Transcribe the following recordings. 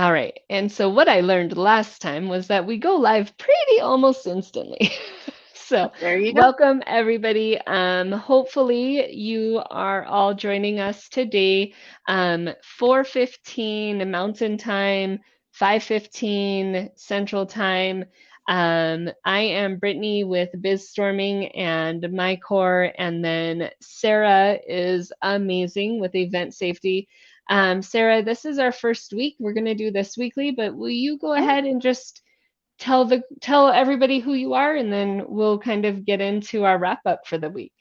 All right. And so what I learned last time was that we go live pretty almost instantly. So There you go. welcome everybody. Hopefully you are all joining us today. 4:15 Mountain Time, 5:15 Central Time. I am Brittany with Biz Storming and my core, and then Sarah is amazing with Event Safety. Sarah, this is our first week. We're going to do this weekly, but will you go Yeah. ahead and just tell everybody who you are, and then we'll kind of get into our wrap up for the week.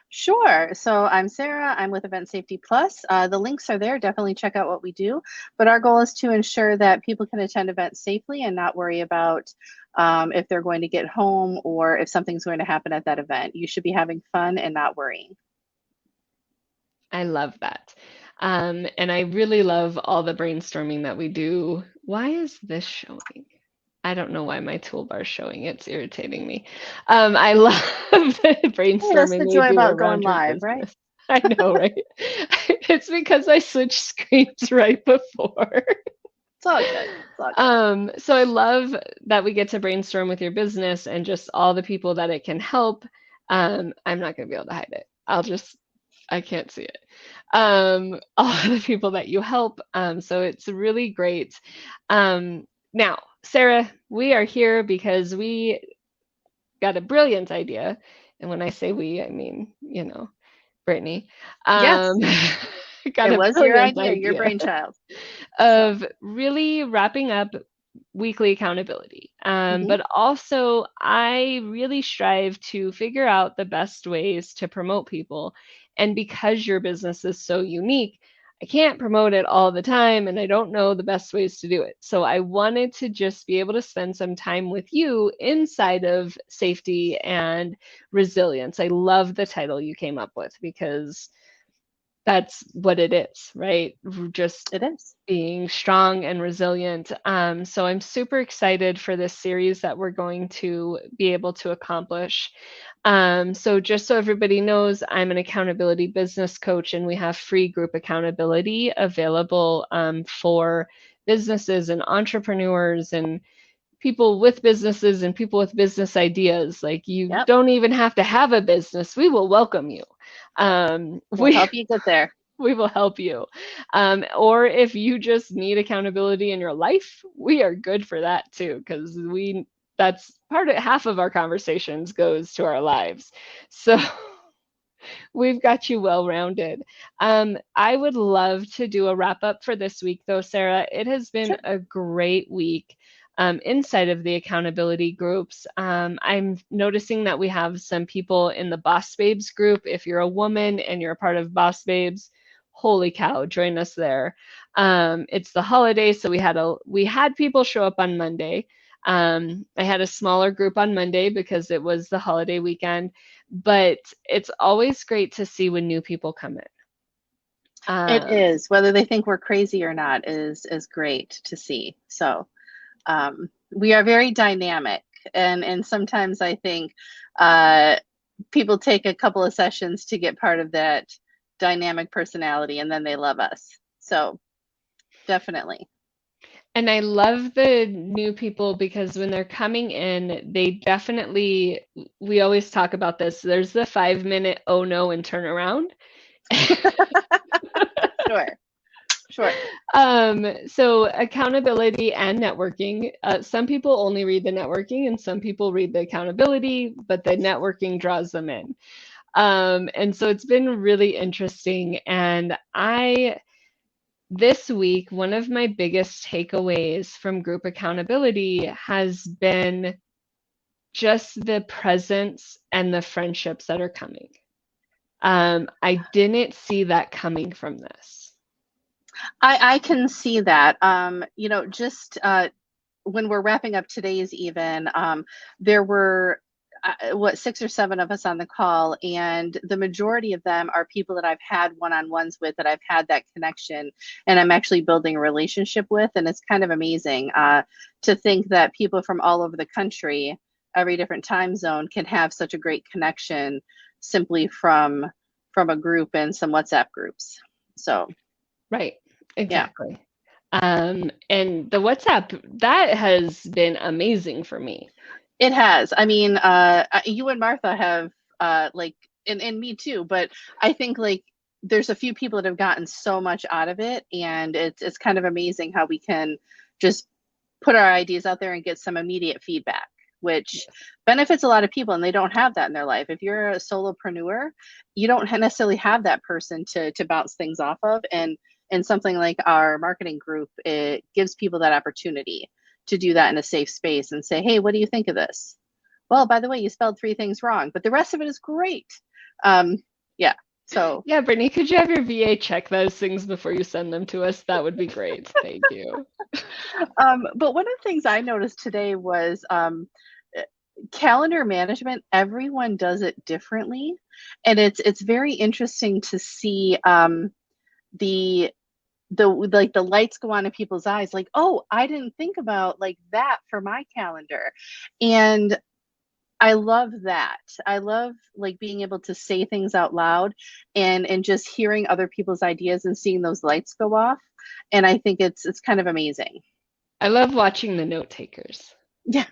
Sure. So I'm Sarah. I'm with Event Safety Plus. The links are there. Definitely check out what we do. But our goal is to ensure that people can attend events safely and not worry about if they're going to get home or if something's going to happen at that event. You should be having fun and not worrying. I love that. And I really love all the brainstorming that we do. Why is this showing? I don't know why my toolbar is showing. It's irritating me. I love the Hey, that's brainstorming the we joy do about going around your live, right? business. I know, right? It's because I switched screens right before. It's all good. It's all good. So I love that we get to brainstorm with your business and just all the people that it can help. I'm not going to be able to hide it. I can't see it. All the people that you help. So it's really great. Now, Sarah, we are here because we got a brilliant idea. And when I say we, I mean, Brittany. Yes, Um, got it a was your brilliant idea, your idea brainchild. So, of really wrapping up weekly accountability. mhm. But also, I really strive to figure out the best ways to promote people. And because your business is so unique, I can't promote it all the time and I don't know the best ways to do it. So I wanted to just be able to spend some time with you inside of safety and resilience. I love the title you came up with because that's what it is, right? Just It is. being strong and resilient. So I'm super excited for this series that we're going to be able to accomplish. So just so everybody knows, I'm an accountability business coach, and we have free group accountability available for businesses and entrepreneurs and people with businesses and people with business ideas. Like, you Yep. don't even have to have a business. We will welcome you. We'll We help you get there. we will help you. Or if you just need accountability in your life, we are good for that too, because that's part of half of our conversations goes to our lives. So we've got you well rounded. I would love to do a wrap up for this week, though, Sarah. It has been Sure. a great week. Inside of the accountability groups, I'm noticing that we have some people in the Boss Babes group. If you're a woman and you're a part of Boss Babes, holy cow, join us there. It's the holiday, so we had people show up on Monday. I had a smaller group on Monday because it was the holiday weekend, but it's always great to see when new people come in. It Um, is. Whether they think we're crazy or not is great to see. So we are very dynamic, and sometimes I think uh, people take a couple of sessions to get part of that dynamic personality, and then they love us. So definitely. and I love the new people because when they're coming in, we always talk about this. There's the 5 minute oh no and turn around. Sure, sure. So accountability and networking. Some people only read the networking and some people read the accountability, but the networking draws them in. And so it's been really interesting. And this week, one of my biggest takeaways from group accountability has been just the presence and the friendships that are coming. I didn't see that coming from this. I can see that. Just when we're wrapping up today's even, there were what, 6 or 7 of us on the call, and the majority of them are people that I've had one-on-ones with, that I've had that connection, and I'm actually building a relationship with, and it's kind of amazing to think that people from all over the country, every different time zone, can have such a great connection simply from a group and some WhatsApp groups. So Right, yeah. exactly. And the WhatsApp, that has been amazing for me. It has. I mean, you and Martha have like, and me too. But I think like there's a few people that have gotten so much out of it, and it's kind of amazing how we can just put our ideas out there and get some immediate feedback, which benefits a lot of people, and they don't have that in their life. If you're a solopreneur, you don't necessarily have that person to bounce things off of, and something like our marketing group, it gives people that opportunity to do that in a safe space and say, hey, what do you think of this? Well, by the way, you spelled 3 things wrong, but the rest of it is great. Yeah. So Yeah, Brittany, could you have your VA check those things before you send them to us? That would be great. Thank you. but one of the things I noticed today was calendar management. Everyone does it differently, and it's very interesting to see the like the lights go on in people's eyes, like, oh, I didn't think about like that for my calendar. And I love that. I love like being able to say things out loud, and just hearing other people's ideas and seeing those lights go off. And I think it's kind of amazing. I love watching the note takers. Yeah,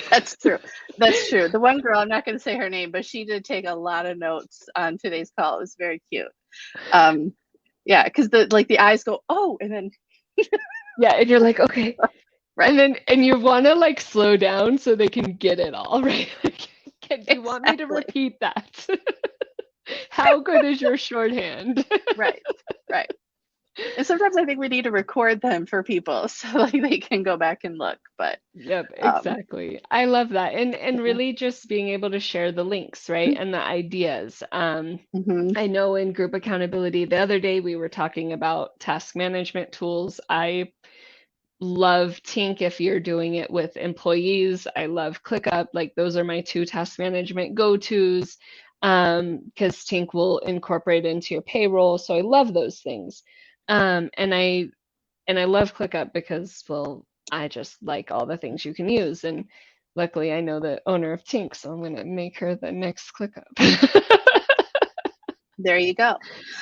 that's true. That's true. The one girl, I'm not going to say her name, but she did take a lot of notes on today's call. It was very cute. Yeah, because the eyes go, oh, and then Yeah, and you're like, okay. right. And you want to like slow down so they can get it all, right? Do you want me to Exactly. repeat that? How good is your shorthand? Right. Right. And sometimes I think we need to record them for people so like they can go back and look. But Yep, um, exactly. I love that. And yeah. really just being able to share the links, right? And the ideas. Mm-hmm. I know in group accountability the other day we were talking about task management tools. I love Tink if you're doing it with employees. I love ClickUp. Like those are my two task management go-tos, because Tink will incorporate into your payroll. So I love those things. And I love ClickUp because, well, I just like all the things you can use. And luckily I know the owner of Tink, so I'm gonna make her the next ClickUp. There you go.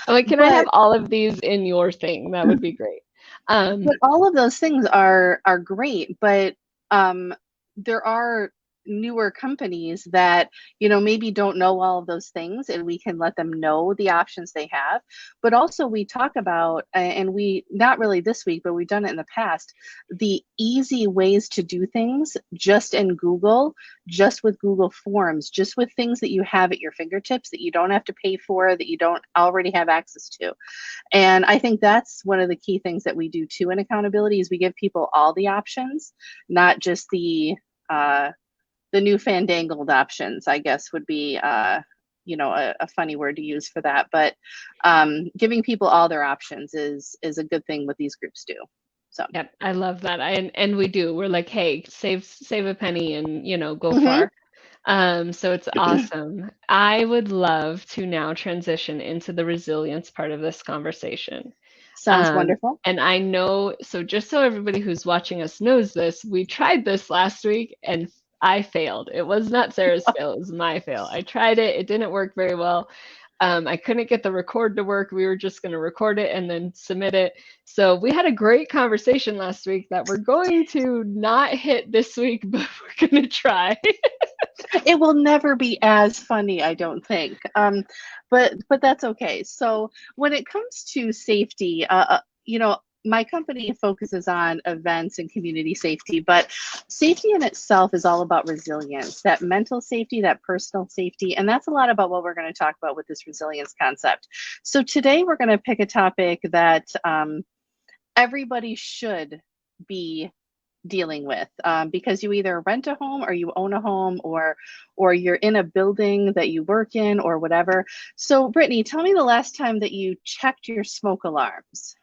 I'm like, can I have But all of these in your thing? That would be great. but all of those things are great, but there are newer companies that maybe don't know all of those things, and we can let them know the options they have. But also we talk about, and we, not really this week, but we've done it in the past, the easy ways to do things just in Google, just with Google Forms, just with things that you have at your fingertips, that you don't have to pay for, that you don't already have access to. And I think that's one of the key things that we do too in accountability, is we give people all the options, not just the new fandangled options, I guess would be a funny word to use for that. But giving people all their options is a good thing what these groups do. So Yep, I love that. And we do. We're like, hey, save a penny and go mhm. far. So it's awesome. I would love to now transition into the resilience part of this conversation. Sounds wonderful. And I know, so just so everybody who's watching us knows this, we tried this last week and I failed. It was not Sarah's fail, it was my fail. I tried it, it didn't work very well. I couldn't get the record to work. We were just going to record it and then submit it. So we had a great conversation last week that we're going to not hit this week, but we're going to try. It will never be as funny, I don't think. But that's okay. So when it comes to safety, my company focuses on events and community safety, but safety in itself is all about resilience, that mental safety, that personal safety, and that's a lot about what we're going to talk about with this resilience concept. So today we're going to pick a topic that everybody should be dealing with, because you either rent a home or you own a home, or you're in a building that you work in or whatever. So Brittany, tell me the last time that you checked your smoke alarms.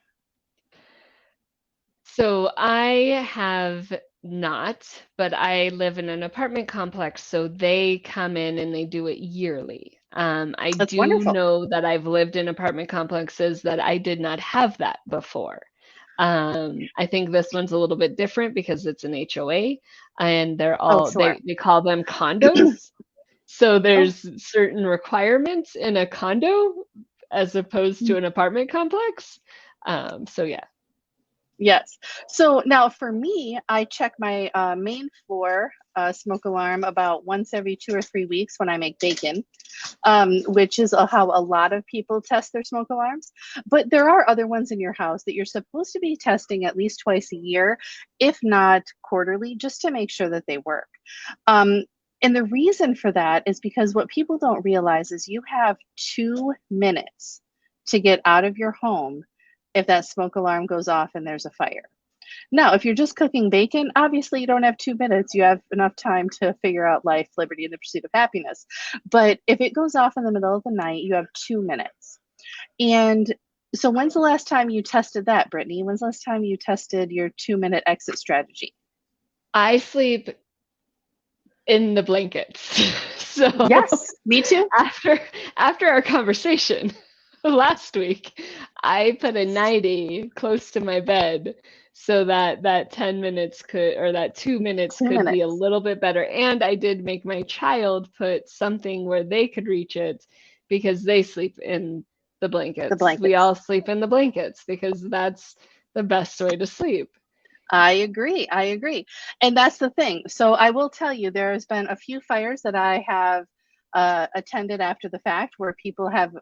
So I have not, but I live in an apartment complex, so they come in and they do it yearly. I That's do wonderful. know that I've lived in apartment complexes that I did not have that before. I think this one's a little bit different because it's an HOA and they're Oh, all sure. they call them condos. So Oh, there's certain requirements in a condo as opposed to an apartment complex. So yeah. Yes. So now for me, I check my main floor smoke alarm about once every 2 or 3 weeks when I make bacon, which is how a lot of people test their smoke alarms. But there are other ones in your house that you're supposed to be testing at least twice a year, if not quarterly, just to make sure that they work. Um, and the reason for that is because what people don't realize is you have 2 minutes to get out of your home if that smoke alarm goes off and there's a fire. Now, if you're just cooking bacon, obviously you don't have 2 minutes. You have enough time to figure out life, liberty, and the pursuit of happiness. But if it goes off in the middle of the night, you have 2 minutes. And so, when's the last time you tested that, Brittany? When's the last time you tested your 2 minute exit strategy? I sleep in the blankets. So Yes, me too. after after our conversation last week, I put a nightie close to my bed so that that 10 minutes could, or that 2 minutes Two could be a minutes. little bit better. And I did make my child put something where they could reach it because they sleep in the The blankets. We blankets. all sleep in the blankets because that's the best way to sleep. I agree. I agree. And that's the thing. So I will tell you, there's been a few fires that I have attended after the fact where people have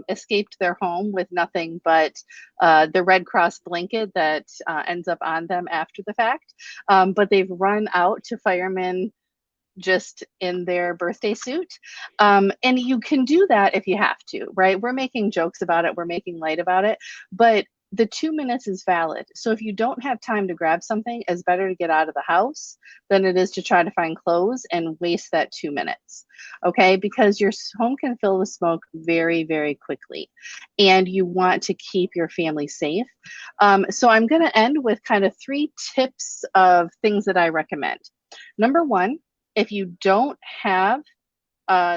escaped their home with nothing but the Red Cross blanket that ends up on them after the fact. But they've run out to firemen just in their birthday suit. And you can do that if you have to, right? We're making jokes about it, we're making light about it, but the 2 minutes is valid. So if you don't have time to grab something, it's better to get out of the house than it is to try to find clothes and waste that 2 minutes. Okay, because your home can fill with smoke very, very quickly, and you want to keep your family safe. So I'm going to end with kind of 3 tips of things that I recommend. Number one, if you don't have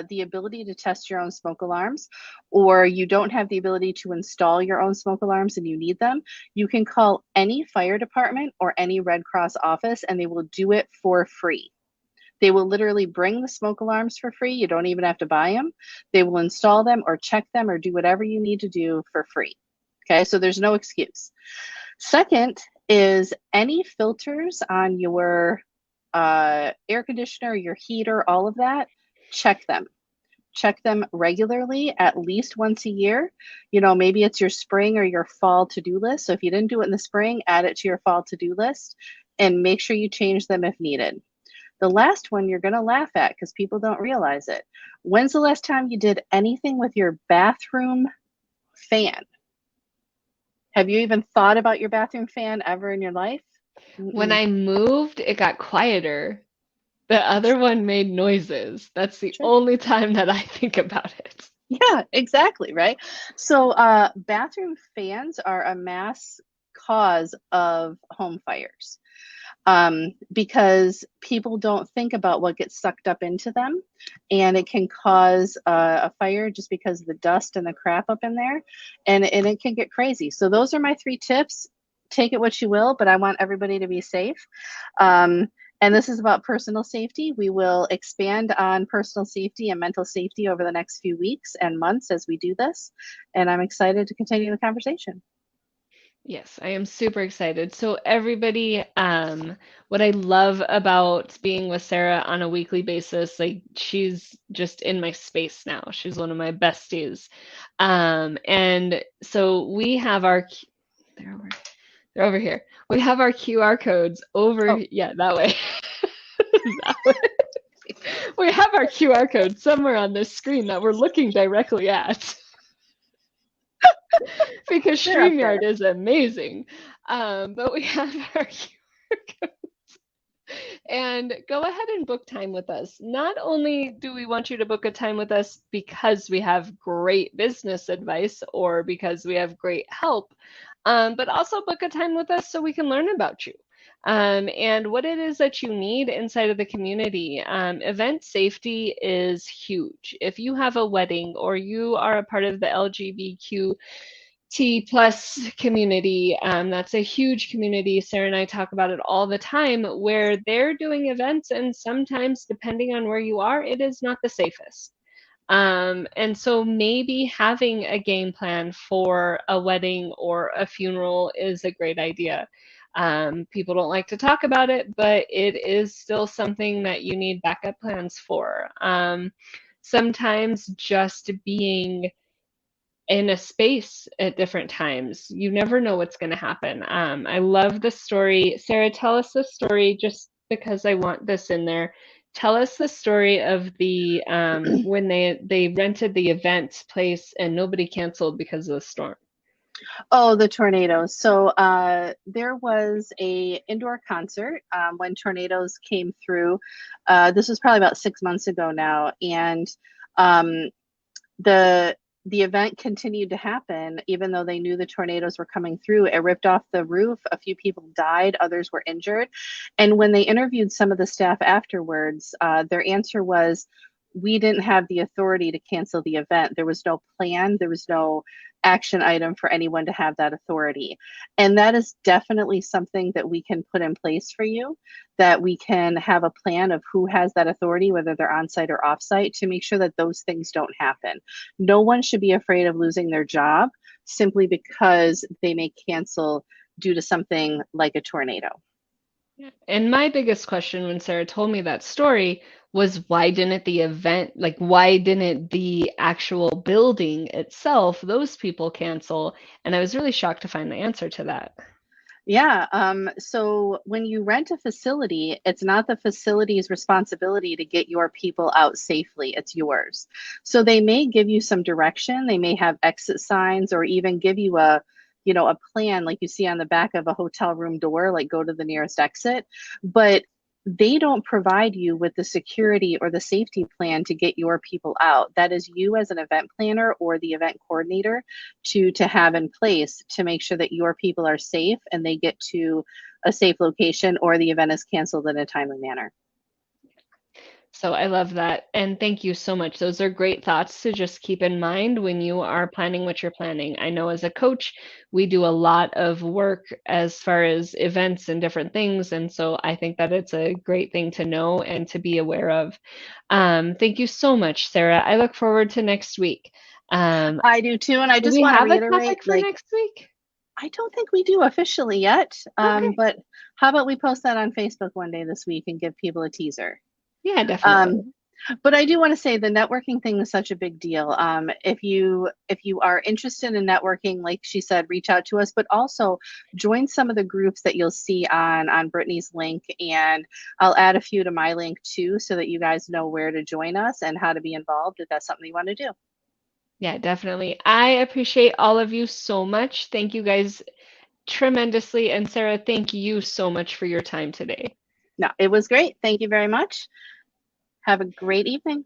the ability to test your own smoke alarms, or you don't have the ability to install your own smoke alarms and you need them, you can call any fire department or any Red Cross office and they will do it for free. They will literally bring the smoke alarms for free. You don't even have to buy them. They will install them or check them or do whatever you need to do for free. Okay, so there's no excuse. Second is any filters on your air conditioner, your heater, all of that, check them. Check them regularly, at least once a year. You know, maybe it's your spring or your fall to do list. So if you didn't do it in the spring, add it to your fall to do list and make sure you change them if needed. The last one you're going to laugh at because people don't realize it. When's the last time you did anything with your bathroom fan? Have you even thought about your bathroom fan ever in your life? When Mm-mm. I moved, it got quieter. The other one made noises. That's the Sure. only time that I think about it. Yeah, exactly, right? So, bathroom fans are a mass cause of home fires because people don't think about what gets sucked up into them, and it can cause a fire just because of the dust and the crap up in there, and it can get crazy. So, those are my 3 tips. Take it what you will, but I want everybody to be safe. Um, and this is about personal safety. We will expand on personal safety and mental safety over the next few weeks and months as we do this. And I'm excited to continue the conversation. Yes, I am super excited. So everybody, what I love about being with Sarah on a weekly basis, like she's just in my space now. She's one of my besties. And so we have our, they're over, they're over here. We have our QR codes over, Oh, yeah, that way. That way. We have our QR code somewhere on this screen that we're looking directly at because they're up StreamYard there. is amazing. But we have our QR code. And go ahead and book time with us. Not only do we want you to book a time with us because we have great business advice or because we have great help, but also book a time with us so we can learn about you. And what it is that you need inside of the community. Event safety is huge. If you have a wedding or you are a part of the LGBTQ T plus community. That's a huge community. Sarah and I talk about it all the time where they're doing events, and sometimes, depending on where you are, it is not the safest. And so maybe having a game plan for a wedding or a funeral is a great idea. People don't like to talk about it, but it is still something that you need backup plans for. Sometimes just being in a space at different times, you never know what's going to happen. I love the story. Sarah, tell us the story just because I want this in there. Tell us the story of the when they rented the event place and nobody canceled because of the storm. Oh, the tornadoes. So there was a indoor concert when tornadoes came through. This was probably about 6 months ago now, and um, the the event continued to happen even though they knew the tornadoes were coming through. It ripped off the roof. A few people died, others were injured. And when they interviewed some of the staff afterwards, their answer was, we didn't have the authority to cancel the event. There was no plan, there was no action item for anyone to have that authority. And that is definitely something that we can put in place for you, that we can have a plan of who has that authority, whether they're on site or off site, to make sure that those things don't happen. No one should be afraid of losing their job simply because they may cancel due to something like a tornado. And my biggest question when Sarah told me that story was why didn't the event, like why didn't the actual building itself, those people cancel? And I was really shocked to find the answer to that. Yeah. So when you rent a facility, it's not the facility's responsibility to get your people out safely. It's yours. So they may give you some direction. They may have exit signs or even give you a plan like you see on the back of a hotel room door, like go to the nearest exit. But they don't provide you with the security or the safety plan to get your people out. That is you as an event planner or the event coordinator to have in place to make sure that your people are safe and they get to a safe location or the event is canceled in a timely manner. So I love that. And thank you so much. Those are great thoughts to just keep in mind when you are planning what you're planning. I know as a coach, we do a lot of work as far as events and different things. And so I think that it's a great thing to know and to be aware of. Thank you so much, Sarah. I look forward to next week. Um, I do too. And I do just we want to have a reiterate, topic for like, next week? I don't think we do officially yet. Okay. But how about we post that on Facebook one day this week and give people a teaser? Yeah, definitely. Um, But I do want to say the networking thing is such a big deal. If you are interested in networking, like she said, reach out to us. But also join some of the groups that you'll see on Brittany's link, and I'll add a few to my link too, so that you guys know where to join us and how to be involved if that's something you want to do. Yeah, definitely. I appreciate all of you so much. Thank you guys tremendously. And Sarah, thank you so much for your time today. No, it was great. Thank you very much. Have a great evening.